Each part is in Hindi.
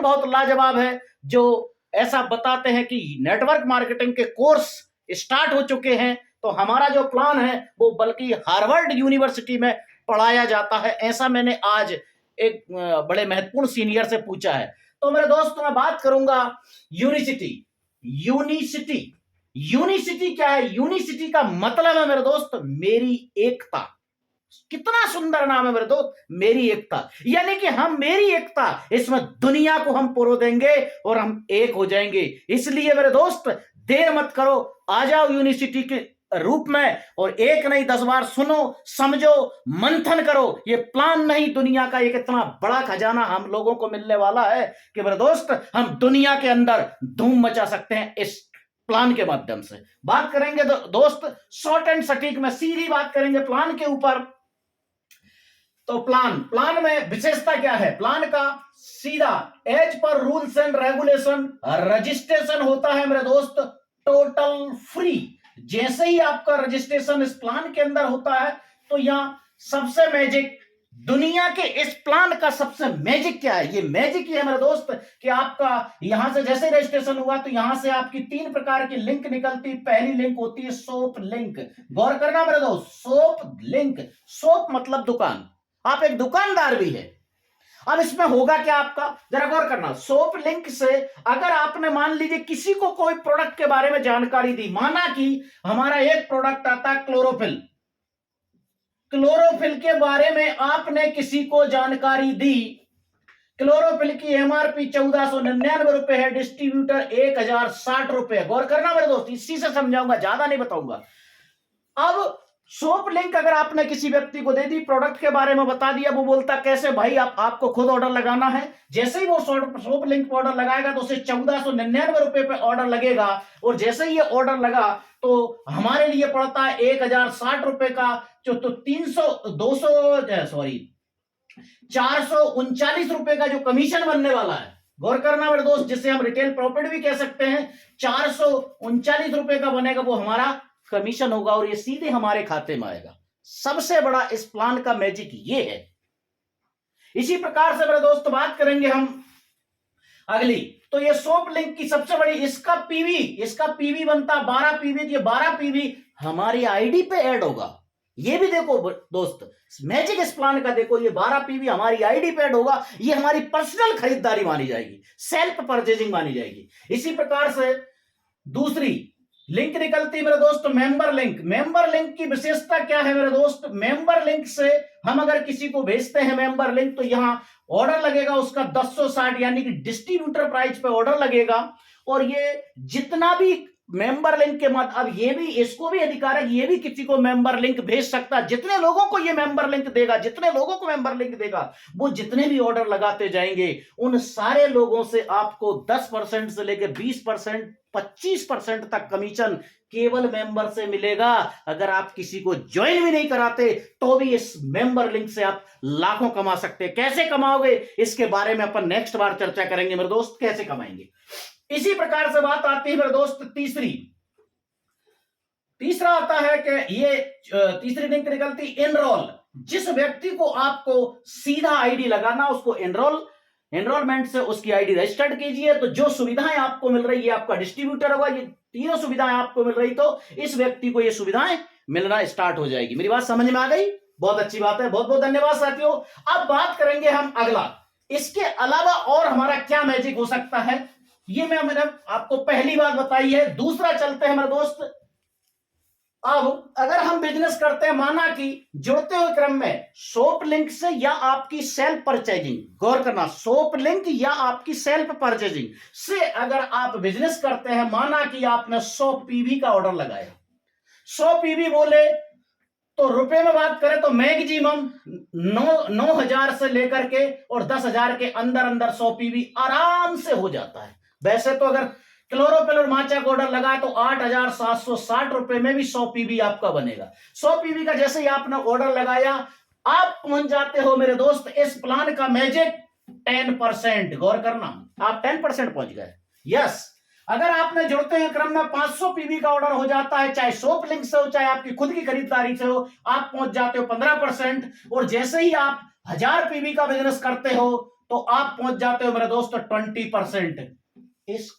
बहुत लाजवाब है जो ऐसा बताते हैं कि नेटवर्क मार्केटिंग के कोर्स स्टार्ट हो चुके हैं। तो हमारा जो प्लान है वो बल्कि हार्वर्ड यूनिवर्सिटी में पढ़ाया जाता है, ऐसा मैंने आज एक बड़े महत्वपूर्ण सीनियर से पूछा है। तो मेरे दोस्त मैं बात करूंगा यूनिसिटी। यूनिसिटी यूनिसिटी क्या है? यूनिसिटी का मतलब है मेरे दोस्त मेरी एकता। कितना सुंदर नाम है मेरे दोस्त, मेरी एकता। यानी कि हम मेरी एकता, इसमें दुनिया को हम पुरो देंगे और हम एक हो जाएंगे। इसलिए मेरे दोस्त देर मत करो, आ जाओ यूनिवर्सिटी के रूप में और एक नहीं 10 बार सुनो, समझो, मंथन करो। ये प्लान नहीं, दुनिया का एक इतना बड़ा खजाना हम लोगों को मिलने वाला है कि मेरे दोस्त हम दुनिया के अंदर धूम मचा सकते हैं इस प्लान के माध्यम से। बात करेंगे दोस्त शॉर्ट एंड सटीक में, सीधी बात करेंगे प्लान के ऊपर। तो प्लान में विशेषता क्या है? प्लान का सीधा as per rules and regulation registration होता है मेरे दोस्त टोटल फ्री। जैसे ही आपका रजिस्ट्रेशन इस प्लान के अंदर होता है तो यहां सबसे मैजिक, दुनिया के इस प्लान का सबसे मैजिक क्या है? ये मैजिक ये है मेरे दोस्त कि आपका यहां से जैसे रजिस्ट्रेशन हुआ तो यहां से आपकी 3 प्रकार की लिंक निकलती। पहली लिंक होती है सोप लिंक। गौर करना मेरे दोस्त, सोप लिंक। सोप मतलब दुकान, आप एक दुकानदार भी है। अब इसमें होगा क्या आपका, जरा गौर करना। सोप लिंक से अगर आपने मान लीजिए किसी को कोई प्रोडक्ट के बारे में जानकारी दी, माना कि हमारा एक प्रोडक्ट आता है क्लोरोफिल, क्लोरोफिल के बारे में आपने किसी को जानकारी दी। क्लोरोफिल की एमआरपी 1499 रुपए है, डिस्ट्रीब्यूटर 1060 रुपए। गौर करना मेरे दोस्त, इसी से समझाऊंगा, ज्यादा नहीं बताऊंगा। अब सोप लिंक अगर आपने किसी व्यक्ति को दे दी, प्रोडक्ट के बारे में बता दिया, वो बोलता कैसे भाई आपको खुद ऑर्डर लगाना है। जैसे ही वो सोप लिंक पर ऑर्डर लगाएगा तो उसे 1499 रुपए पे ऑर्डर लगेगा। और जैसे ही ये ऑर्डर लगा तो हमारे लिए पड़ता है 1060 रुपए का, जो तो 439 रुपए का जो कमीशन बनने वाला है। गौर करना मेरे दोस्त, जिसे हम रिटेल प्रॉफिट भी कह सकते हैं, 439 रुपए का बनेगा, वो हमारा कमीशन होगा और ये सीधे हमारे खाते में आएगा। सबसे बड़ा इस प्लान का मैजिक ये है। इसी प्रकार से मेरे दोस्त बात करेंगे हम अगली। तो ये सोप लिंक की सबसे बड़ी, इसका पीवी बनता 12 पीवी। ये 12 पीवी हमारी आईडी पे ऐड होगा। ये भी देखो दोस्त, मैजिक इस प्लान का देखो, ये 12 पीवी हमारी आईडी पे ऐड होगा। ये हमारी पर्सनल खरीदारी मानी जाएगी, सेल्फ परचेजिंग मानी जाएगी। इसी प्रकार से दूसरी लिंक निकलती है मेरे दोस्त मेंबर लिंक। मेंबर लिंक की विशेषता क्या है मेरे दोस्त? मेंबर लिंक से हम अगर किसी को भेजते हैं मेंबर लिंक तो यहां ऑर्डर लगेगा उसका 1060, यानी कि डिस्ट्रीब्यूटर प्राइस पे ऑर्डर लगेगा। और ये जितना भी मेंबर लिंक के मत, अब ये भी, इसको भी अधिकार है, ये भी किसी को मेंबर लिंक भेज सकता है। जितने लोगों को ये मेंबर लिंक देगा, जितने लोगों को मेंबर लिंक देगा, वो जितने भी ऑर्डर लगाते जाएंगे, उन सारे लोगों से आपको 10% से लेकर 20%, 25% तक कमीशन केवल मेंबर से मिलेगा। अगर आप किसी को ज्वाइन भी नहीं कराते तो भी इस मेंबर लिंक से आप लाखों कमा सकते हैं। कैसे कमाओगे इसके बारे में अपन नेक्स्ट बार चर्चा करेंगे मेरे दोस्त, कैसे कमाएंगे। इसी प्रकार से बात आती है मेरे दोस्त तीसरा आता है कि ये तीसरी लिंक निकलती एनरोल। जिस व्यक्ति को आपको सीधा आईडी लगाना, उसको एनरोलमेंट से उसकी आईडी रजिस्टर्ड कीजिए। तो जो सुविधाएं आपको मिल रही है, आपका डिस्ट्रीब्यूटर होगा, ये तीनों सुविधाएं आपको मिल रही, तो इस व्यक्ति को ये सुविधाएं मिलना स्टार्ट हो जाएगी। मेरी बात समझ में आ गई? बहुत अच्छी बात है, बहुत बहुत धन्यवाद साथियों। अब बात करेंगे हम अगला, इसके अलावा और हमारा क्या मैजिक हो सकता है, ये मैंने आपको पहली बात बताई है। दूसरा चलते हैं मेरे दोस्त। अब अगर हम बिजनेस करते हैं, माना कि जुड़ते हुए क्रम में सोप लिंक से या आपकी सेल्फ परचेजिंग, गौर करना, सोप लिंक या आपकी सेल्फ परचेजिंग से अगर आप बिजनेस करते हैं, माना कि आपने 100 पीवी का ऑर्डर लगाया, 100 पीवी बोले तो रुपए में बात करें तो मैक्सिमम 9,000 से लेकर के और 10,000 के अंदर अंदर 100 पीवी आराम से हो जाता है। वैसे तो अगर क्लोरोफिल और माचा का ऑर्डर लगा तो 8,760 रुपए में भी 100 पीवी आपका बनेगा। 100 पीवी का जैसे ही आपने ऑर्डर लगाया, आप पहुंच जाते हो मेरे दोस्त इस प्लान का मैजिक 10%। गौर करना, आप 10% पहुंच गए। यस, अगर आपने जुड़ते हुए क्रम में 500 पीवी का ऑर्डर हो जाता है, चाहे सोप लिंक से हो चाहे आपकी खुद की खरीदारी से हो, आप पहुंच जाते हो 15%। और जैसे ही आप 1000 पीवी का बिजनेस करते हो तो आप पहुंच जाते हो मेरे दोस्त 20%। इस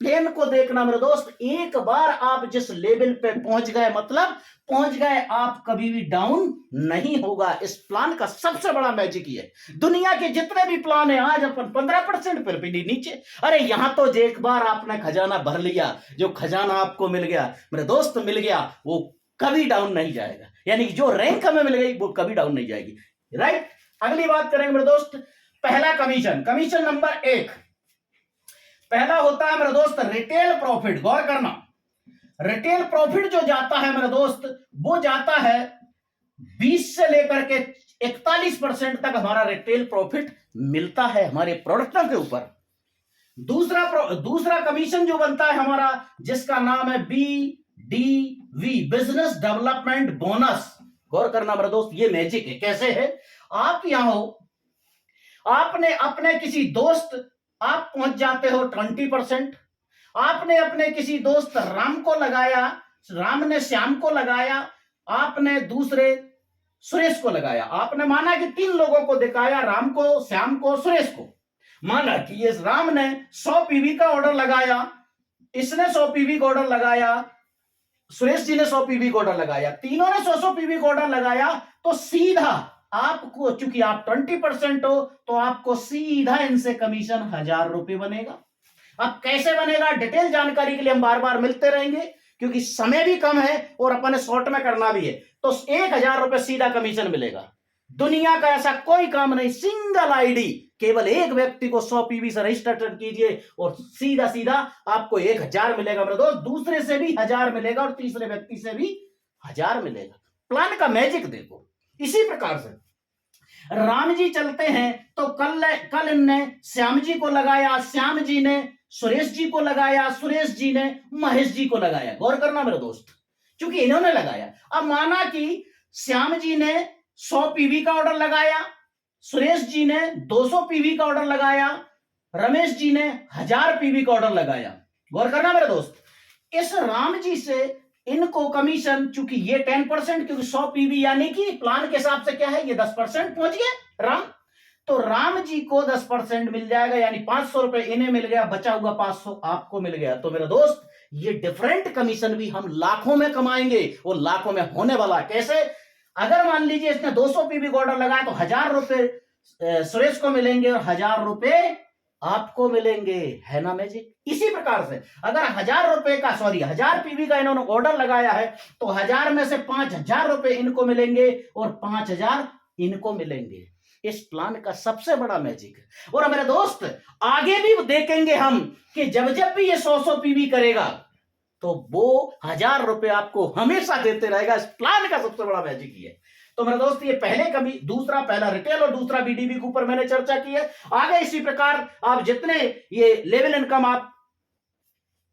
प्लेन को देखना मेरे दोस्त, एक बार आप जिस लेवल पे पहुंच गए मतलब पहुंच गए, आप कभी भी डाउन नहीं होगा। इस प्लान का सबसे बड़ा मैजिक ये है। दुनिया के जितने भी प्लान है, आज अपन 15% पर भी नीचे, अरे यहां तो एक बार आपने खजाना भर लिया, जो खजाना आपको मिल गया मेरे दोस्त, मिल गया, वो कभी डाउन नहीं जाएगा। यानी कि जो रैंक हमें मिल गई वो कभी डाउन नहीं जाएगी। राइट, अगली बात करेंगे मेरे दोस्त, पहला कमीशन, कमीशन नंबर 1 पहला होता है मेरे दोस्त रिटेल प्रॉफिट। गौर करना, रिटेल प्रॉफिट जो जाता है मेरे दोस्त, वो जाता है 20 से लेकर के 41% तक हमारा रिटेल प्रॉफिट मिलता है हमारे प्रोडक्टों के ऊपर। दूसरा कमीशन जो बनता है हमारा, जिसका नाम है BDV, बिजनेस डेवलपमेंट बोनस। गौर करना मेरे दोस्त, ये मैजिक है। कैसे है? आप यहां हो, आपने अपने किसी दोस्त, आप पहुंच जाते हो 20%। आपने अपने किसी दोस्त राम को लगाया, राम ने श्याम को लगाया, आपने दूसरे सुरेश को लगाया। आपने माना कि 3 लोगों को दिखाया, राम को, श्याम को, सुरेश को। माना कि ये राम ने 100 पीवी का ऑर्डर लगाया, इसने 100 पीवी का ऑर्डर लगाया, सुरेश जी ने 100 पीवी का ऑर्डर लगाया, तीनों ने 100 पीवी का ऑर्डर लगाया, तो सीधा आपको, चूंकि आप 20% हो, तो आपको सीधा इनसे कमीशन 1000 रुपए बनेगा। अब कैसे बनेगा, डिटेल जानकारी के लिए हम बार बार मिलते रहेंगे, क्योंकि समय भी कम है और अपने शॉर्ट में करना भी है। तो 1000 रुपए सीधा कमीशन मिलेगा। दुनिया का ऐसा कोई काम नहीं, सिंगल आईडी, केवल एक व्यक्ति को 100 पीवी से रजिस्टर कीजिए और सीधा सीधा आपको 1000 मिलेगा मेरे दोस्त। दूसरे से भी 1000 मिलेगा और तीसरे व्यक्ति से भी 1000 मिलेगा। प्लान का मैजिक देखो। इसी प्रकार से राम जी चलते हैं, तो कल इनने श्याम जी को लगाया, श्याम जी ने सुरेश जी को लगाया, सुरेश जी ने महेश जी को लगाया। गौर करना मेरे दोस्त, क्योंकि इन्होंने लगाया। अब माना कि श्याम जी ने 100 पीवी का ऑर्डर लगाया, सुरेश जी ने 200 पीवी का ऑर्डर लगाया, रमेश जी ने 1000 पीवी का ऑर्डर लगाया। गौर करना मेरे दोस्त, इस राम जी से इनको कमीशन, चूंकि ये 10%, क्योंकि 100 पीवी यानी कि प्लान के हिसाब से क्या है, ये 10% पहुंच गए राम, तो राम जी को 10% मिल जाएगा, यानी 500 रुपए इन्हें मिल गया, बचा हुआ 500 आपको मिल गया। तो मेरे दोस्त, ये डिफरेंट कमीशन भी हम लाखों में कमाएंगे, वो लाखों में होने वाला। कैसे? अगर मान लीजिए इसने 200 पीवी का ऑर्डर लगाया, तो 1000 रुपए सुरेश को मिलेंगे और 1000 रुपए आपको मिलेंगे। है ना मैजिक? इसी प्रकार से अगर 1000 पीवी का इन्होंने ऑर्डर लगाया है, तो 1000 में से 5000 रुपए इनको मिलेंगे और 5000 इनको मिलेंगे। इस प्लान का सबसे बड़ा मैजिक है। और मेरे दोस्त, आगे भी देखेंगे हम कि जब जब भी ये 100 पीवी करेगा, तो वो 1000 रुपए आपको हमेशा देते रहेगा। इस प्लान का सबसे बड़ा मैजिक ये है। तो मेरे दोस्त, ये पहले कभी दूसरा, पहला रिटेल और दूसरा बीडीबी के ऊपर मैंने चर्चा की है। आगे इसी प्रकार आप जितने ये लेवल इनकम, आप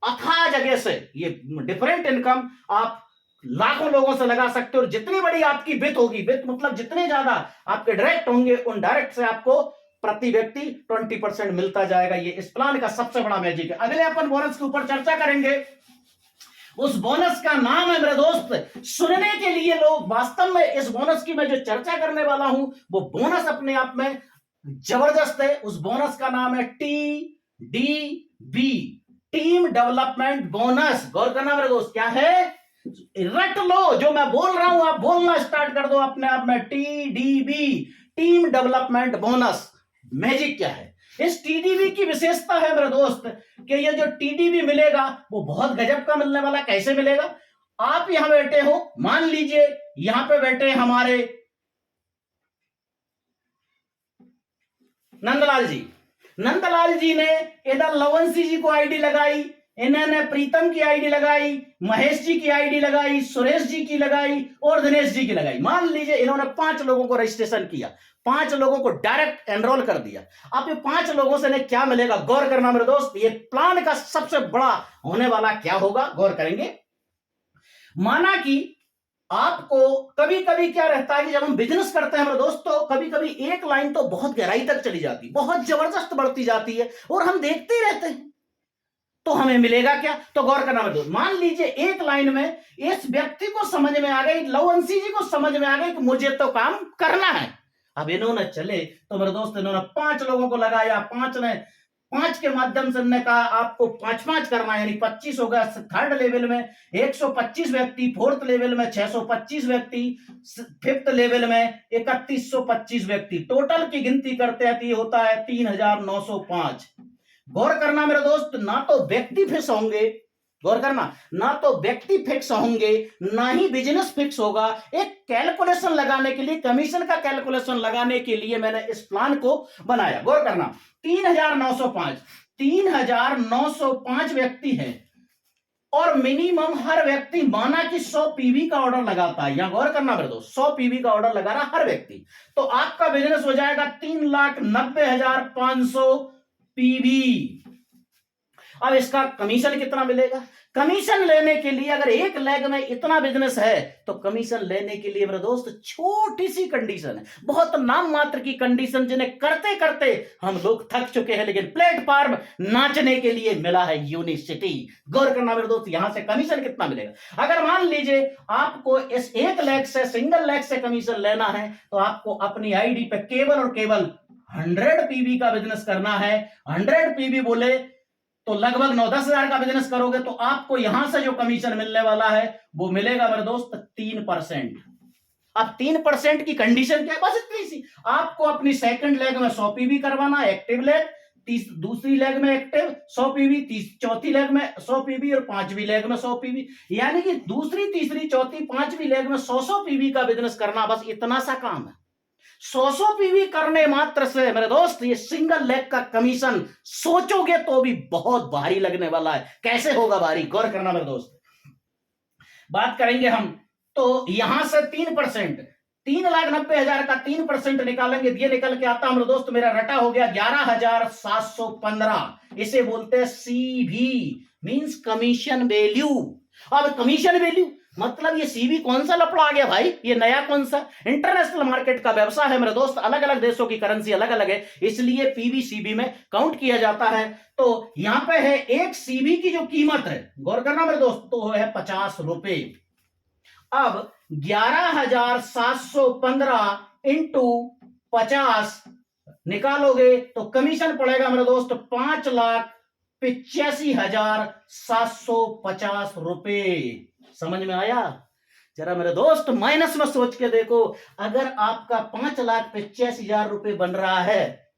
अथाह जगह से ये डिफरेंट इनकम आप लाखों लोगों से लगा सकते हो। और जितनी बड़ी आपकी वित्त होगी, वित्त मतलब जितने ज्यादा आपके डायरेक्ट होंगे, उन डायरेक्ट से आपको प्रति व्यक्ति 20% मिलता जाएगा। ये इस प्लान का सबसे बड़ा मैजिक है। अगले अपन बोनस के ऊपर चर्चा करेंगे। उस बोनस का नाम है मेरे दोस्त, सुनने के लिए लोग, वास्तव में इस बोनस की मैं जो चर्चा करने वाला हूं, वो बोनस अपने आप में जबरदस्त है। उस बोनस का नाम है TDB, टीम डेवलपमेंट बोनस। गौर करना मेरे दोस्त, क्या है? रट लो, जो मैं बोल रहा हूं आप बोलना स्टार्ट कर दो अपने आप में। TDB, team development bonus. Magic क्या है? इस टीडीबी की विशेषता है मेरे दोस्त कि ये जो टीडीबी मिलेगा वो बहुत गजब का मिलने वाला। कैसे मिलेगा? आप यहां बैठे हो, मान लीजिए यहां पे बैठे हमारे नंदलाल जी। नंदलाल जी ने इधर लवंशी जी को आईडी लगाई, इन्होंने प्रीतम की आईडी लगाई, महेश जी की आईडी लगाई, सुरेश जी की लगाई और दिनेश जी की लगाई। मान लीजिए इन्होंने 5 लोगों को रजिस्ट्रेशन किया, 5 लोगों को डायरेक्ट एनरोल कर दिया। अब ये 5 लोगों से इन्हें क्या मिलेगा? गौर करना मेरे दोस्त, ये प्लान का सबसे बड़ा होने वाला क्या होगा, गौर करेंगे। माना कि आपको कभी कभी क्या रहता है कि जब हम बिजनेस करते हैं मेरे दोस्त, तो कभी कभी एक लाइन तो बहुत गहराई तक चली जाती है, बहुत जबरदस्त बढ़ती जाती है और हम देखते ही रहते हैं, तो हमें मिलेगा क्या? तो गौर करना मेरे दोस्त, मान लीजिए एक लाइन में इस व्यक्ति को समझ में आ गई, लवंशी जी को समझ में आ गई कि मुझे तो काम करना है, अब इन्होंने चले तो मेरे दोस्त इन्होंने 5 लोगों को लगाया, 5 ने 5 के माध्यम से इन्होंने कहा आपको 5-5 करना है, यानी 25 हो गया। थर्ड लेवल में 125 व्यक्ति, फोर्थ लेवल में 625 व्यक्ति, फिफ्थ लेवल में 3125 व्यक्ति। टोटल की गिनती करते हैं तो ये होता है 3905। गौर करना मेरे दोस्त, ना तो व्यक्ति फिक्स होंगे, गौर करना, ना तो व्यक्ति फिक्स होंगे ना ही बिजनेस फिक्स होगा। एक कैलकुलेशन लगाने के लिए, कमीशन का कैलकुलेशन लगाने के लिए मैंने इस प्लान को बनाया। गौर करना, 3905 व्यक्ति हैं और मिनिमम हर व्यक्ति माना कि 100 पीवी का ऑर्डर लगाता है। यहां गौर करना मेरे दोस्त, 100 पीवी का ऑर्डर लगा रहा हर व्यक्ति, तो आपका बिजनेस हो जाएगा 3,90,500 पीवी। अब इसका कमीशन कितना मिलेगा? कमीशन लेने के लिए अगर एक लेग में इतना बिजनेस है तो कमीशन लेने के लिए मेरे दोस्त छोटी सी कंडीशन है, बहुत नाम मात्र की कंडीशन, जिन्हें करते करते हम लोग थक चुके हैं, लेकिन प्लेटफॉर्म नाचने के लिए मिला है यूनिवर्सिटी। गौर करना मेरे दोस्त, यहां से कमीशन कितना मिलेगा? अगर मान लीजिए आपको इस एक लेग से, सिंगल लेग से कमीशन लेना है तो आपको अपनी आईडी पे केवल और केवल 100 पीवी का बिजनेस करना है। 100 पीवी बोले तो लगभग 9-10 हजार का बिजनेस करोगे तो आपको यहां से जो कमीशन मिलने वाला है वो मिलेगा मेरे दोस्त 3%। अब 3% की कंडीशन क्या है? बस इतनी सी, आपको अपनी सेकंड लेग में 100 पीवी करवाना, एक्टिव लेग, दूसरी लेग में एक्टिव 100 पीवी, चौथी लेग में 100 पीवी और पांचवी लेग में 100 पीवी, यानी कि दूसरी, तीसरी, चौथी, पांचवी लेग में 100 पीवी का बिजनेस करना, बस इतना सा काम है। 100 पीवी करने मात्र से मेरे दोस्त ये सिंगल लेग का कमीशन सोचोगे तो भी बहुत भारी लगने वाला है। कैसे होगा भारी? गौर करना मेरे दोस्त, बात करेंगे हम। तो यहां से 3%, 3,90,000 का 3% निकालेंगे, ये निकल के आता मेरे दोस्त, मेरा रटा हो गया 11,715। इसे बोलते हैं सीवी, मींस कमीशन वैल्यू। अब कमीशन वैल्यू मतलब ये सीवी कौन सा लफड़ा आ गया भाई? ये नया कौन सा? इंटरनेशनल मार्केट का व्यवसाय है मेरे दोस्त, अलग अलग देशों की करेंसी अलग अलग है, इसलिए पीवी सीवी में काउंट किया जाता है। तो यहां पे है एक सीवी की जो कीमत है, गौर करना मेरे दोस्त, तो है 50 रुपए। अब 11,715 इंटू 50 निकालोगे तो कमीशन पड़ेगा मेरे दोस्त 5,85,750 रुपए। समझ में आया? जरा मेरे दोस्त माइनस में सोच के देखो, अगर आपका 5,85,000 रुपए बन रहा है,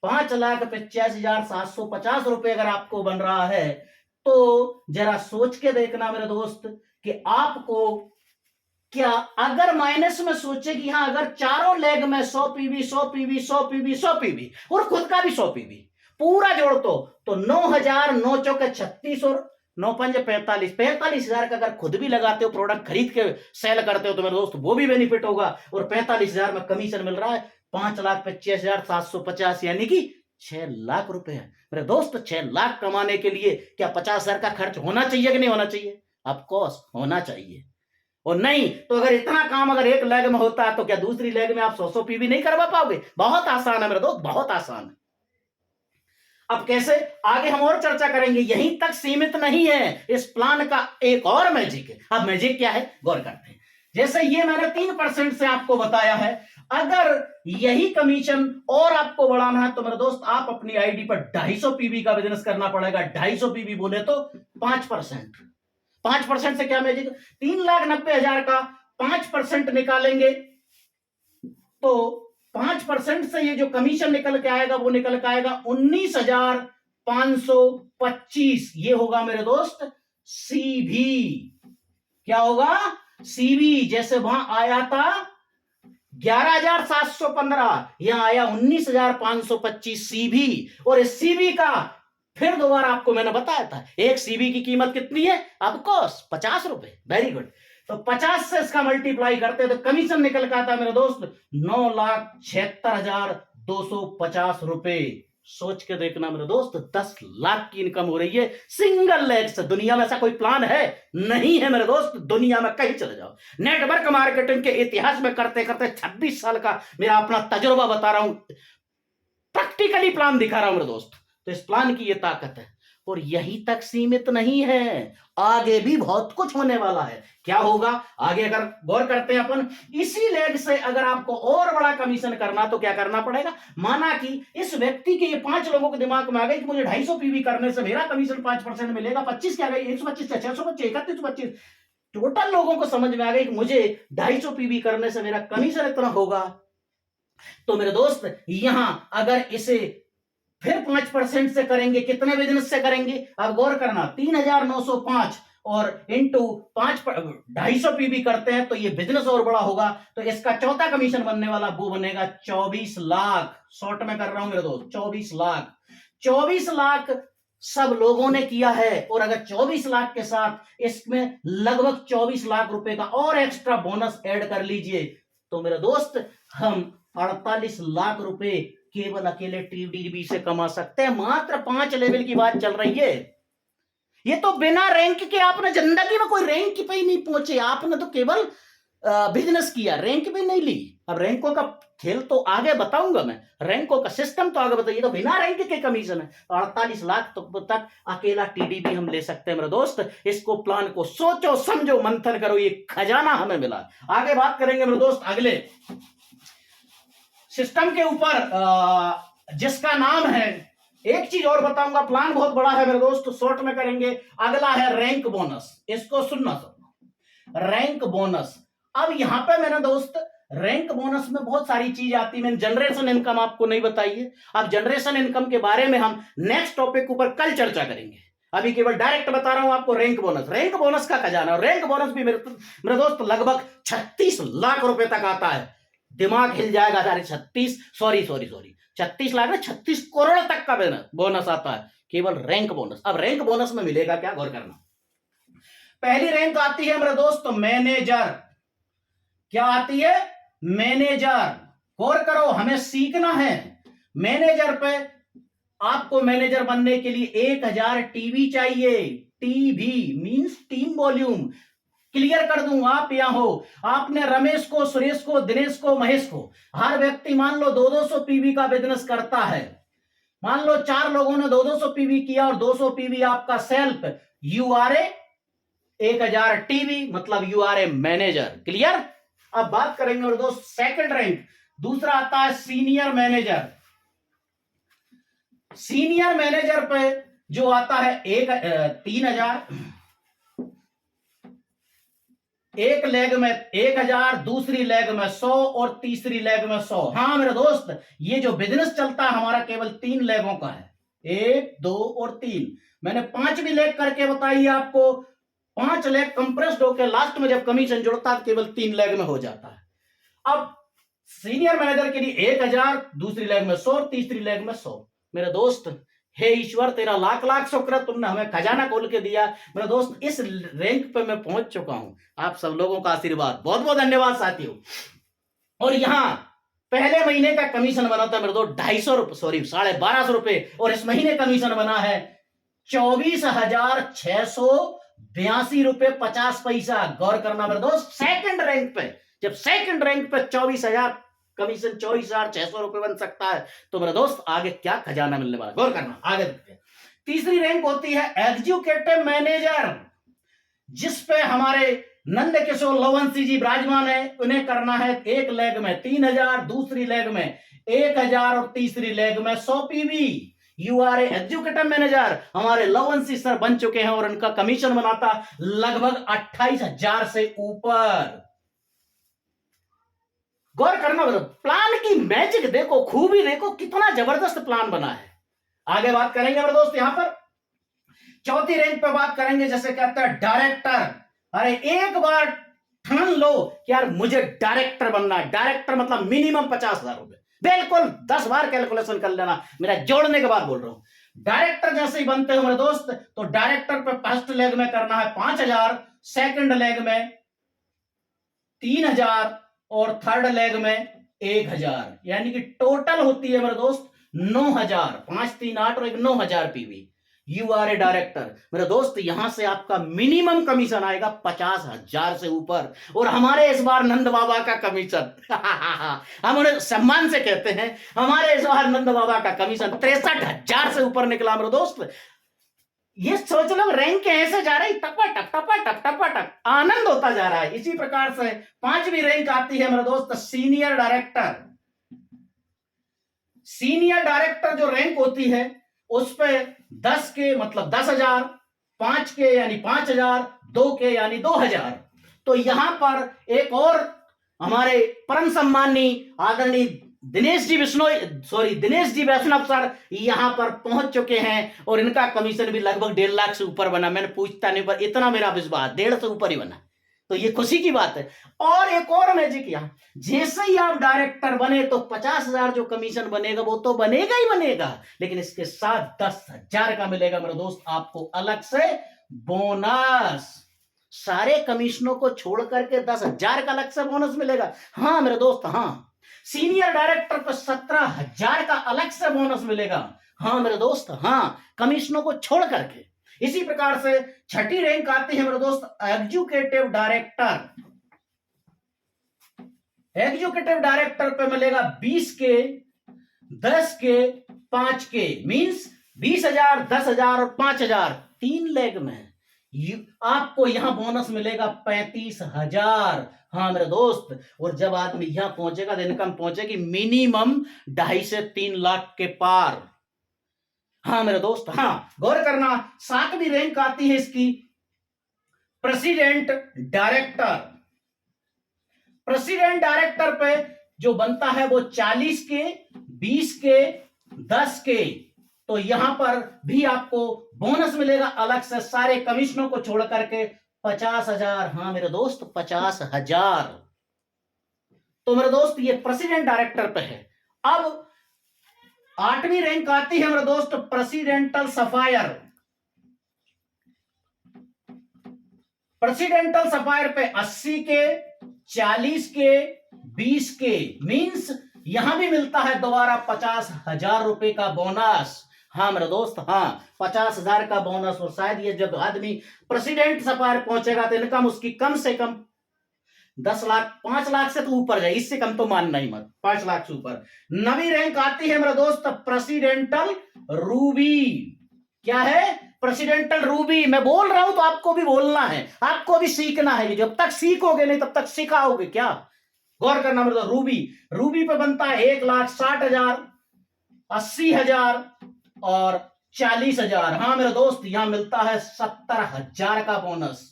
5,85,750 रुपए अगर आपको बन रहा है, तो जरा सोच के देखना मेरे दोस्त कि आपको क्या, अगर माइनस में सोचे कि हाँ अगर चारों लेग में 100 पीवी 100 पीवी 100 पीवी 100 पीवी और खुद का भी 100 पीवी पूरा जोड़ तो 9,000, 9 चौके 36 और 9 पंजे 45, 45,000 का अगर खुद भी लगाते हो, प्रोडक्ट खरीद के सेल करते हो तो मेरे दोस्त वो भी बेनिफिट होगा, और 45,000 में कमीशन मिल रहा है 5,25,750, यानी कि 6 लाख रुपए है मेरे दोस्त। 6 लाख कमाने के लिए क्या 50,000 का खर्च होना चाहिए कि नहीं होना चाहिए? ऑफ कोर्स होना चाहिए। और नहीं तो अगर इतना काम अगर एक लेग में होता है तो क्या दूसरी लेग में आप 100 पीवी नहीं करवा पाओगे? बहुत आसान है मेरे दोस्त, बहुत आसान है। अब कैसे आगे हम और चर्चा करेंगे, यहीं तक सीमित नहीं है, इस प्लान का एक और मैजिक है। अब मैजिक क्या है गौर करते हैं। जैसे ये मैंने 3% से आपको बताया है, अगर यही कमीशन और आपको बढ़ाना है तो मेरे दोस्त आप अपनी आईडी पर 250 पीवी का बिजनेस करना पड़ेगा। 250 पीवी बोले तो 5%। 5% से क्या मैजिक? 3,90,000 का 5% निकालेंगे तो 5% से ये जो कमीशन निकल के आएगा वो निकल के आएगा 19,525। ये होगा मेरे दोस्त सीवी। क्या होगा? सीवी। जैसे वहां आया था 11,715, यहां आया 19,525 सीवी। और इस सीवी का फिर दोबारा आपको मैंने बताया था, एक सीवी की कीमत कितनी है? ऑफ कोर्स 50 रुपए। Very good. तो 50 से इसका मल्टीप्लाई करते तो कमीशन निकल के आता है मेरे दोस्त 9,76,250 रुपए। सोच के देखना मेरे दोस्त, 10 लाख की इनकम हो रही है सिंगल लेग से। दुनिया में ऐसा कोई प्लान है? नहीं है मेरे दोस्त, दुनिया में कहीं चले जाओ। नेटवर्क मार्केटिंग के इतिहास में करते करते 26 साल का मेरा अपना तजुर्बा बता रहा हूं, प्रैक्टिकली प्लान दिखा रहा हूं मेरे दोस्त। तो इस प्लान की ये ताकत है। और यही तक सीमित नहीं है, आगे भी बहुत कुछ होने वाला है। क्या होगा आगे, अगर गौर करते हैं अपन, इसी लेग से अगर आपको और बड़ा कमीशन करना तो क्या करना पड़ेगा। माना कि इस व्यक्ति के ये 5 लोगों के दिमाग में आ गए कि मुझे 250 पीवी करने से मेरा कमीशन 5% मिलेगा, 25 क्या गई, 125 625 3125, टोटल लोगों को समझ में आ गई कि मुझे 250 पीवी करने से मेरा कमीशन इतना होगा। तो मेरे दोस्त यहां अगर इसे फिर 5% से करेंगे, कितने बिजनेस से करेंगे, अब गौर करना, 3905 और इंटू 250 पीवी करते हैं तो ये बिजनेस और बड़ा होगा। तो इसका चौथा कमीशन बनने वाला वो बनेगा 24 लाख। शॉर्ट में कर रहा हूं मेरे दोस्त, 24 लाख। 24 लाख सब लोगों ने किया है, और अगर 24 लाख के साथ इसमें लगभग 24 लाख रुपए का और एक्स्ट्रा बोनस ऐड कर लीजिए, तो मेरे दोस्त हम 48 लाख रुपए केवल अकेले टीडीबी से कमा सकते हैं। मात्र 5 लेवल की बात चल रही है। ये तो बिना रैंक के, आपने जिंदगी में कोई रैंक पे ही नहीं पहुंचे, आपने तो केवल बिजनेस किया, रैंक भी नहीं ली। अब रैंकों का खेल तो आगे बताऊंगा मैं, रैंकों का सिस्टम तो आगे बताइए। तो बिना रैंक के कमीशन है, तो 48 लाख तक अकेला टीडीबी हम ले सकते हैं मेरे दोस्त। इसको प्लान को सोचो समझो मंथन करो, ये खजाना हमें मिला। आगे बात करेंगे मेरे दोस्त अगले सिस्टम के ऊपर, जिसका नाम है, एक चीज और बताऊंगा, प्लान बहुत बड़ा है मेरे दोस्त, शॉर्ट में करेंगे। अगला है रैंक बोनस, इसको सुनना सब, रैंक बोनस। अब यहां पे मेरे दोस्त रैंक बोनस में बहुत सारी चीज आती है। मैंने जनरेशन इनकम आपको नहीं बताई है। अब जनरेशन इनकम के बारे में हम नेक्स्ट टॉपिक ऊपर कल चर्चा करेंगे, अभी केवल डायरेक्ट बता रहा हूं आपको रैंक बोनस। रैंक बोनस का खजाना, और रैंक बोनस भी मेरे दोस्त लगभग 36 लाख रुपए तक आता है। दिमाग हिल जाएगा, 36 लाख में 36 करोड़ तक का बोनस आता है केवल रैंक बोनस। अब रैंक बोनस में मिलेगा क्या, गौर करना। पहली रैंक आती है मेरे दोस्त मैनेजर। क्या आती है, मैनेजर। गौर करो, हमें सीखना है मैनेजर पे। आपको मैनेजर बनने के लिए 1000 टीवी चाहिए। TV means team volume. Clear कर दूं, आप यहां हो, आपने रमेश को, सुरेश को, दिनेश को, महेश को, हर व्यक्ति मान लो 200 पीवी का बिजनेस करता है। मान लो 4 लोगों ने 200 पीवी किया और 200 पीवी आपका self, you are a 1000 TV, मतलब you are a manager. Clear. अब बात करेंगे और दोस्त सेकंड रैंक, दूसरा आता है सीनियर मैनेजर। सीनियर मैनेजर पे जो आता है 3000, एक लेग में 1000, दूसरी लेग में 100 और तीसरी लेग में 100। हाँ मेरे दोस्त, ये जो बिजनेस चलता है हमारा केवल 3 लेगों का है, 1, 2 और 3। मैंने 5 भी लेग करके बताई आपको। 5 लेग कंप्रेस्ड होकर लास्ट में जब कमीशन जुड़ता है केवल 3 लेग में हो जाता है। अब सीनियर मैनेजर के लिए 1000, दूसरी लेग में 100, तीसरी लेग में 100। मेरे दोस्त, हे ईश्वर तेरा लाख लाख शुक्र, तुमने हमें खजाना खोल के दिया। मेरे दोस्त, इस रैंक पे मैं पहुंच चुका हूं, आप सब लोगों का आशीर्वाद, बहुत बहुत धन्यवाद साथियों। और यहां पहले महीने का कमीशन बना था मेरे दोस्त 250 रुपए, सॉरी 1250 रुपए, और इस महीने कमीशन बना है 24,682 रुपए 50 पैसा। गौर करना मेरे दोस्त, सेकंड रैंक पे, जब सेकंड रैंक पे 24,000 कमीशन, 24,600 रुपए बन सकता है, तो मेरे दोस्त आगे क्या खजाना मिलने वाला, गौर करना। आगे देखते हैं, तीसरी रैंक होती है एग्जीक्यूटिव मैनेजर, जिसपे हमारे नंद किशोर लवंशी जी विराजमान है। उन्हें करना है एक लेग में 3000, दूसरी लेग में 1000 और तीसरी लेग में 100 PV. You are a executive manager, हमारे लवंशी सर बन चुके हैं, और उनका कमीशन बनाता लगभग 28,000 से ऊपर। गौर करना, प्लान की मैजिक देखो, खूबी देखो, कितना जबरदस्त प्लान बना है। आगे बात करेंगे मेरे दोस्त, यहां पर चौथी रैंक पे बात करेंगे, जैसे कहता है डायरेक्टर। अरे एक बार ठान लो कि यार मुझे डायरेक्टर बनना है। डायरेक्टर मतलब मिनिमम 50,000 रुपए, बिल्कुल 10 बार कैलकुलेशन कर लेना, मेरा जोड़ने के बाद बोल रहा हूं। डायरेक्टर जैसे ही बनते हो मेरे दोस्त, तो डायरेक्टर पे फर्स्ट लेग में करना है 5000, सेकंड लेग में 3000 और थर्ड लेग में 1000, यानी कि टोटल होती है मेरे दोस्त 9000। 5 3 8 और 9000 PV. You are a director. मेरे दोस्त, यहां से आपका मिनिमम कमीशन आएगा 50,000 से ऊपर। और हमारे इस बार नंद बाबा का कमीशन हम उन्हें सम्मान से कहते हैं, हमारे इस बार नंद बाबा का कमीशन 63,000 से ऊपर निकला मेरे दोस्त। ये सोच लो, रैंक ऐसे जा रही, टपा टप आनंद होता जा रहा है। इसी प्रकार से 5वीं रैंक आती है मेरे दोस्त सीनियर डायरेक्टर। सीनियर डायरेक्टर जो रैंक होती है उस पे 10 के मतलब 10,000, 5 के यानी 5,000, 2 के यानी 2,000। तो यहां पर एक और हमारे परम सम्माननीय आदरणीय दिनेश जी वैष्णव सर यहां पर पहुंच चुके हैं और इनका कमीशन भी लगभग 1.5 लाख से ऊपर बना। मैंने पूछता नहीं, पर इतना मेरा विश्वास 1.5 से ऊपर ही बना, तो ये खुशी की बात है। और एक और मैजिक यहां, जैसे ही आप डायरेक्टर बने तो 50,000 जो कमीशन बनेगा वो तो बनेगा ही बनेगा, लेकिन इसके साथ 10,000 का मिलेगा मेरे दोस्त आपको अलग से बोनस। सारे कमीशनों को छोड़ करके 10,000 का अलग से बोनस मिलेगा। हाँ मेरे दोस्त, हाँ सीनियर डायरेक्टर पर 17,000 का अलग से बोनस मिलेगा। हाँ मेरे दोस्त, हाँ कमिश्नरों को छोड़ करके। इसी प्रकार से 6ठी रैंक आती है मेरे दोस्त एग्जीक्यूटिव डायरेक्टर। एग्जीक्यूटिव डायरेक्टर पे मिलेगा 20 के, 10 के, 5 के, मींस 20,000, 10,000 और 5,000, 3 लेग में आपको यहां बोनस मिलेगा 35,000। हाँ मेरे दोस्त, और जब आदमी यहां पहुंचेगा तो इनकम पहुंचेगी मिनिमम 2.5 से 3 लाख के पार। हाँ मेरे दोस्त, हाँ गौर करना। 7वीं रैंक आती है इसकी प्रेसिडेंट डायरेक्टर। प्रेसिडेंट डायरेक्टर पे जो बनता है वो 40 के, 20 के, 10 के। तो यहां पर भी आपको बोनस मिलेगा अलग से, सारे कमिश्नरों को छोड़ करके 50,000। हाँ मेरे दोस्त 50,000। तो मेरे दोस्त ये प्रेसिडेंट डायरेक्टर पे है। अब 8वीं रैंक आती है मेरे दोस्त प्रेसिडेंटल सफायर। प्रेसिडेंटल सफायर पे 80 के, 40 के, 20 के, मींस यहां भी मिलता है दोबारा 50,000 रुपए का बोनस। हाँ मेरे दोस्त, हाँ 50,000 का बोनस। और शायद ये जब आदमी प्रेसिडेंट सफायर पहुंचेगा तो इनकम उसकी कम से कम 10 लाख, 5 लाख से तो ऊपर जाए, इससे कम तो मानना ही मत, 5 लाख से ऊपर। 9वीं रैंक आती है मेरे दोस्त प्रेसिडेंटल रूबी। क्या है? Presidential Ruby. मैं बोल रहा हूं तो आपको भी बोलना है, आपको भी सीखना है। जब तक सीखोगे नहीं तब तक सिखाओगे क्या? गौर करना मेरे दोस्त। रूबी, रूबी पे बनता है 1,60,000, 80,000 और 40,000। हाँ मेरे दोस्त, यहां मिलता है 70,000 का बोनस।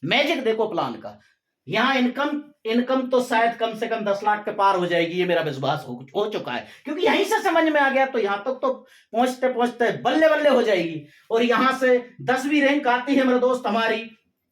मैजिक देखो प्लान का। यहां इनकम तो शायद कम से कम 10 लाख के पार हो जाएगी, ये मेरा विश्वास हो चुका है, क्योंकि यहीं से समझ में आ गया। तो यहां तक तो पहुंचते पहुंचते बल्ले बल्ले हो जाएगी। और यहां से 10वीं रैंक आती है मेरे दोस्त हमारी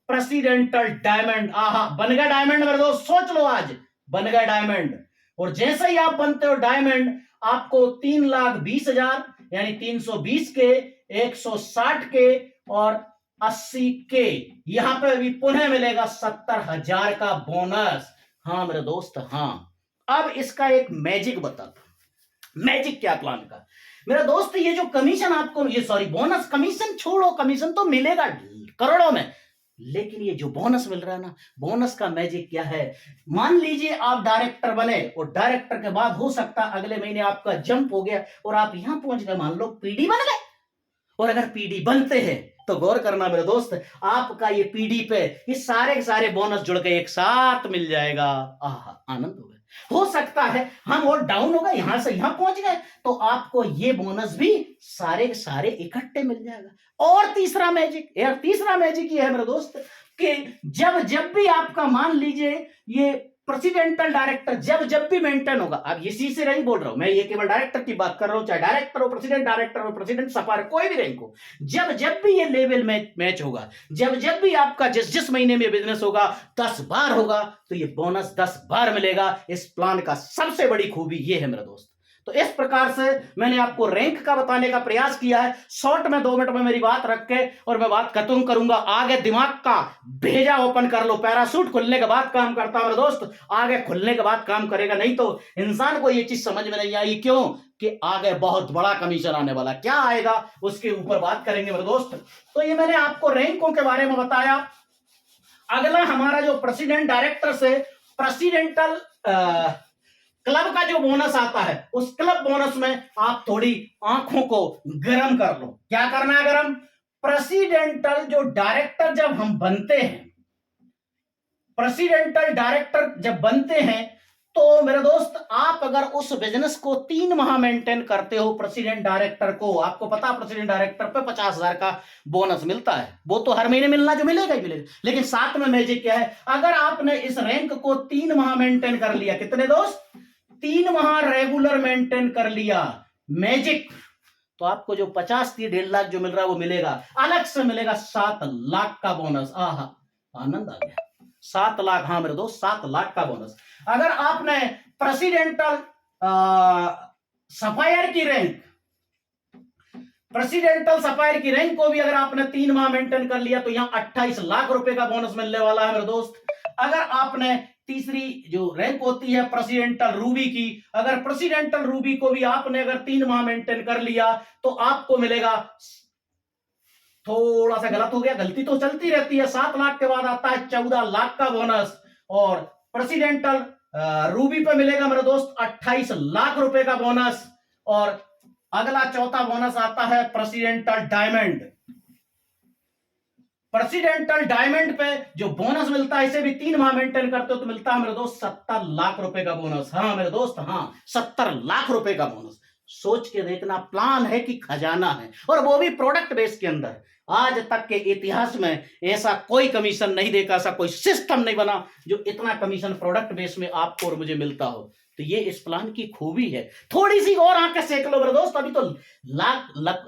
प्रेसिडेंटल डायमंड। आहा, बन गया डायमंड मेरे दोस्त, सोच लो आज बन गया डायमंड। और जैसे ही आप बनते हो डायमंड, आपको 3,20,000 यानी 320 के, 160 के और 80 के, यहां पे भी पुनः मिलेगा 70,000 का बोनस। हाँ मेरे दोस्त, हाँ। अब इसका एक मैजिक बताता हूं। मैजिक क्या प्लान का मेरा दोस्त? ये जो कमीशन आपको, ये सॉरी बोनस, कमीशन छोड़ो, कमीशन तो मिलेगा करोड़ों में, लेकिन ये जो बोनस मिल रहा है ना, बोनस का मैजिक क्या है? मान लीजिए आप डायरेक्टर बने और डायरेक्टर के बाद हो सकता है अगले महीने आपका जंप हो गया और आप यहां पहुंच गए, मान लो पीडी बन गए। और अगर पीडी बनते हैं तो गौर करना मेरे दोस्त, आपका ये पीडी पे ये सारे के सारे बोनस जुड़ के एक साथ मिल जाएगा। आहा, आनंद हो गया। हो सकता है हम और डाउन हो गए, यहां से यहां पहुंच गए, तो आपको ये बोनस भी सारे के सारे इकट्ठे मिल जाएगा। और तीसरा मैजिक ये है मेरे दोस्त कि जब भी आपका, मान लीजिए ये प्रेसिडेंटल डायरेक्टर जब भी मेंटेन होगा, अब इसी से रैंक बोल रहा हूं मैं, ये केवल डायरेक्टर की बात कर रहा हूं, चाहे डायरेक्टर हो, प्रेसिडेंट डायरेक्टर हो, प्रेसिडेंट सफायर, कोई भी रैंक हो, जब भी ये लेवल मैच होगा, जब भी आपका जिस महीने में बिजनेस होगा 10 बार होगा, तो ये बोनस 10 बार मिलेगा। इस प्लान का सबसे बड़ी खूबी ये है मेरे दोस्त। तो इस प्रकार से मैंने आपको रैंक का बताने का प्रयास किया है, शॉर्ट में 2 मिनट में मेरी बात रख के, और मैं बात खत्म करूंगा। आगे दिमाग का भेजा ओपन कर लो, पैराशूट खुलने के बाद काम करता है मेरे दोस्त, आगे खुलने के बाद काम करेगा। नहीं तो इंसान को ये चीज समझ में नहीं आई, क्यों कि आगे बहुत बड़ा कमीशन आने वाला, क्या आएगा उसके ऊपर बात करेंगे मेरे दोस्त। तो ये मैंने आपको रैंकों के बारे में बताया। अगला हमारा जो प्रेसिडेंट डायरेक्टर से प्रेसिडेंटल क्लब का जो बोनस आता है, उस क्लब बोनस में आप थोड़ी आंखों को गर्म कर लो। क्या करना है? गर्म। प्रेसिडेंटल जो डायरेक्टर जब हम बनते हैं, प्रेसिडेंटल डायरेक्टर जब बनते हैं, तो मेरे दोस्त आप अगर उस बिजनेस को 3 माह मेंटेन करते हो, प्रेसिडेंट डायरेक्टर को, आपको पता प्रेसिडेंट डायरेक्टर पे 50,000 का बोनस मिलता है, वो तो हर महीने मिलना जो मिलेगा ही मिलेगा, लेकिन साथ में मैजिक क्या है, अगर आपने इस रैंक को 3 माह मेंटेन कर लिया, कितने दोस्त, 3 माह रेगुलर मेंटेन कर लिया, मैजिक, तो आपको जो 50 थी 1.5 लाख जो मिल रहा है वो मिलेगा, अलग से मिलेगा 7 लाख का बोनस। आहा, आनंद आ गया, 7 लाख, हाँ मेरे दोस्त 7 लाख का बोनस। अगर आपने प्रेसिडेंटल सफायर की रैंक, प्रेसिडेंटल सफायर की रैंक को भी अगर आपने 3 माह मेंटेन कर लिया तो यहां 28 लाख रुपए का बोनस मिलने वाला है मेरे दोस्त। अगर आपने तीसरी जो रैंक होती है प्रेसिडेंटल रूबी की, अगर प्रेसिडेंटल रूबी को भी आपने अगर 3 माह मेंटेन कर लिया तो आपको मिलेगा, थोड़ा सा गलत हो गया, गलती तो चलती रहती है, 7 लाख के बाद आता है 14 लाख का बोनस, और प्रेसिडेंटल रूबी पे मिलेगा मेरे दोस्त 28 लाख रुपए का बोनस। और अगला चौथा बोनस आता है प्रेसिडेंटल डायमंड। प्रेसिडेंटल डायमंड पे जो बोनस मिलता है, इसे भी 3 माह मेंटेन करते हो तो मिलता है मेरे दोस्त 70 लाख रुपए का बोनस। हाँ मेरे दोस्त, हाँ 70 लाख रुपए का बोनस। सोच के देखना, प्लान है कि खजाना है, और वो भी प्रोडक्ट बेस के अंदर। आज तक के इतिहास में ऐसा कोई कमीशन नहीं देखा, ऐसा कोई सिस्टम नहीं बना जो इतना कमीशन प्रोडक्ट बेस में आपको और मुझे मिलता हो। तो ये इस प्लान की खूबी है। थोड़ी सी और आंखें सेक लो मेरे दोस्त, अभी तो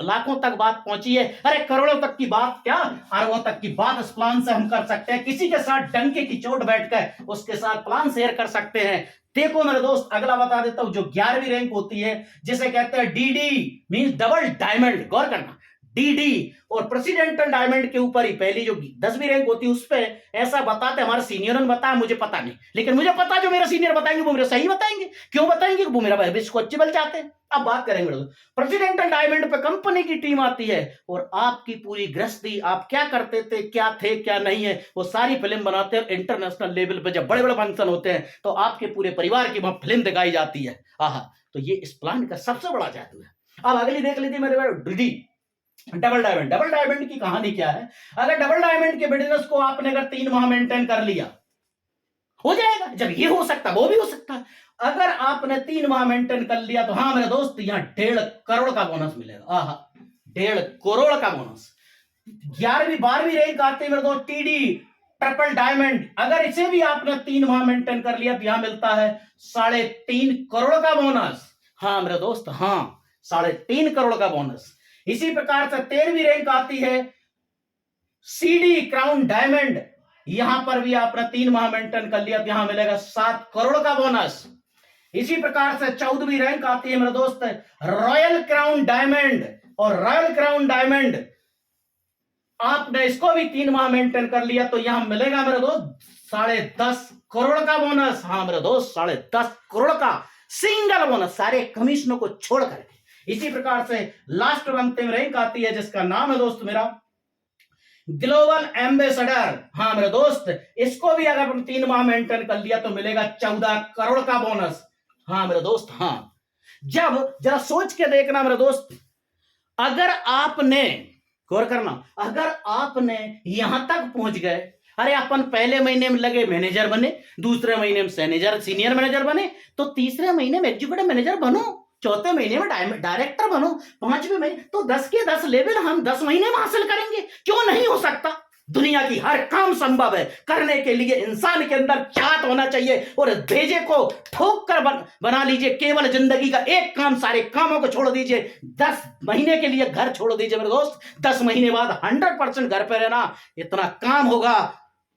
लाखों तक बात पहुंची है, अरे करोड़ों तक की बात क्या, अरबों तक की बात इस प्लान से हम कर सकते हैं। किसी के साथ डंके की चोट बैठकर उसके साथ प्लान शेयर कर सकते हैं। देखो मेरे दोस्त, अगला बता देता हूं, जो 11वीं रैंक होती है जिसे कहते हैं डीडी, मींस डबल डायमंड, गौर करना, डीडी, और प्रेसिडेंटल डायमंड के ऊपर ही पहली जो 10वीं रैंक होती है उस पे ऐसा बताते, हमारे सीनियरों ने बताया, मुझे पता नहीं, लेकिन मुझे पता जो मेरे सीनियर बताएंगे वो मेरे सही बताएंगे। क्यों बताएंगे? वो मेरा भविष्य को अच्छे बल चाहते हैं। अब बात करेंगे प्रेसिडेंटल डायमंड पे कंपनी की टीम आती है और आपकी पूरी गृहस्थी, आप क्या करते थे, क्या थे, क्या नहीं है, वो सारी फिल्म बनाते हैं। इंटरनेशनल लेवल पे जब बड़े बड़े फंक्शन होते हैं तो आपके पूरे परिवार की वहां फिल्म दिखाई जाती है। आहा, तो ये इस प्लान का सबसे बड़ा जादू है। अब अगली देख लीजिए मेरे DD, double diamond. Double diamond की कहानी क्या है? अगर डबल डायमंड के बिजनेस को आपने अगर 3 माह मेंटेन कर लिया, हो जाएगा। जब ये हो सकता वो भी हो सकता है। अगर आपने 3 माह मेंटेन कर लिया तो हाँ मेरे दोस्त, यहां 1.5 करोड़ का बोनस मिलेगा। आहा, 1.5 करोड़ का बोनस। 11वीं 12वीं रैंक आते मेरे दोस्त टीडी, ट्रिपल डायमंड, अगर इसे भी आपने 3 माह मेंटेन कर लिया तो यहां मिलता है 3.5 करोड़ का बोनस। हाँ मेरे दोस्त, हाँ 3.5 करोड़ का बोनस। इसी प्रकार से 13वीं रैंक आती है सीडी क्राउन डायमंड, यहां पर भी आपने 3 माह मेंटेन कर लिया तो यहां मिलेगा 7 करोड़ का बोनस। इसी प्रकार से 14वीं रैंक आती है मेरे दोस्त रॉयल क्राउन डायमंड, और रॉयल क्राउन डायमंड आपने इसको भी 3 माह मेंटेन कर लिया तो यहां मिलेगा मेरे दोस्त 10.5 करोड़ का बोनस। हाँ मेरे दोस्त, 10.5 करोड़ का सिंगल बोनस, सारे कमीशनों को छोड़ करके। इसी प्रकार से लास्ट और अंतिम रैंक आती है जिसका नाम है दोस्त मेरा ग्लोबल एम्बेसडर। हाँ मेरे दोस्त, इसको भी अगर 3 माह मेंटेन कर लिया तो मिलेगा 14 करोड़ का बोनस। हाँ मेरे दोस्त, हाँ। जब जरा सोच के देखना मेरे दोस्त, अगर आपने, गौर करना, अगर आपने यहां तक पहुंच गए, अरे अपन पहले महीने में लगे मैनेजर बने, दूसरे महीने में सीनियर मैनेजर बने, तो तीसरे महीने में एग्जीक्यूटिव मैनेजर बनो, चौथे महीने में डायरेक्टर बनो, 5वें महीने तो 10 के 10 लेवल हम 10 महीने में हासिल करेंगे। क्यों नहीं हो सकता? दुनिया की हर काम संभव है। करने के लिए इंसान के अंदर चाहत होना चाहिए, और भेजे को ठोक कर बना लीजिए। केवल जिंदगी का एक काम, सारे कामों को छोड़ दीजिए। 10 महीने के लिए घर छोड़ दीजिए मेरे दोस्त, 10 महीने बाद 100% घर पे रहना। इतना काम होगा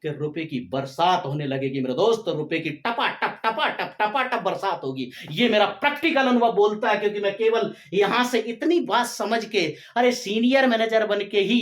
कि रुपए की बरसात होने लगेगी मेरे दोस्त, रुपए की टपा टप बरसात होगी। ये मेरा प्रैक्टिकल अनुभव बोलता है, क्योंकि मैं केवल यहां से इतनी बात समझ के, अरे सीनियर मैनेजर बन के ही,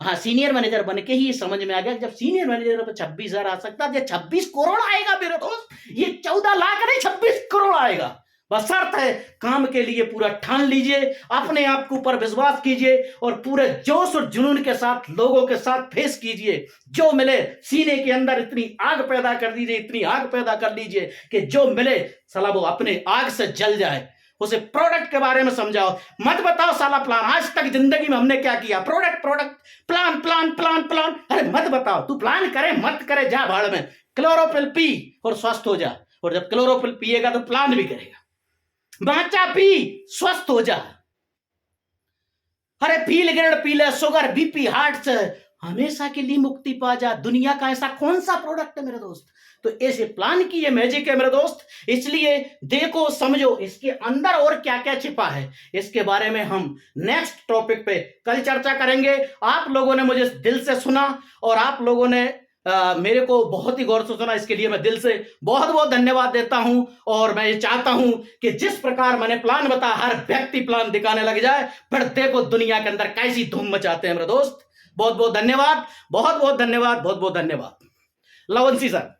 सीनियर मैनेजर बन के ही समझ में आ गया, जब सीनियर मैनेजर पे 26,000 आ सकता है, 26 करोड़ आएगा मेरे दोस्त। ये 14 लाख नहीं, 26 करोड़ आएगा। बस शर्त है, काम के लिए पूरा ठान लीजिए, अपने आप के ऊपर विश्वास कीजिए, और पूरे जोश और जुनून के साथ लोगों के साथ फेस कीजिए। जो मिले सीने के अंदर इतनी आग पैदा कर दीजिए, इतनी आग पैदा कर लीजिए कि जो मिले साला वो अपने आग से जल जाए। उसे प्रोडक्ट के बारे में समझाओ। मत बताओ साला प्लान। आज तक जिंदगी में हमने क्या किया, product product, plan plan plan plan. अरे मत बताओ, तू प्लान करे मत करे, जा भाड़ में। क्लोरोफिल पी और स्वस्थ हो जा, और जब क्लोरोफिल पिएगा तो प्लान भी करेगा। माचा पी, स्वस्थ हो जा। अरे फील ग्रेड पी ले, शुगर बीपी हार्ट से हमेशा के लिए मुक्ति पा जा। दुनिया का ऐसा कौन सा प्रोडक्ट है मेरे दोस्त? तो ऐसे प्लान की ये मैजिक है मेरे दोस्त। इसलिए देखो समझो इसके अंदर और क्या क्या छिपा है, इसके बारे में हम नेक्स्ट टॉपिक पे कल चर्चा करेंगे। आप लोगों ने मुझे दिल से सुना और आप लोगों ने मेरे को बहुत ही गौर से सुना, इसके लिए मैं दिल से बहुत बहुत धन्यवाद देता हूं। और मैं ये चाहता हूं कि जिस प्रकार मैंने प्लान बताया हर व्यक्ति प्लान दिखाने लग जाए, फिर देखो दुनिया के अंदर कैसी धूम मचाते हैं मेरे दोस्त। बहुत बहुत धन्यवाद, बहुत बहुत धन्यवाद, बहुत बहुत धन्यवाद। लवंशी सर।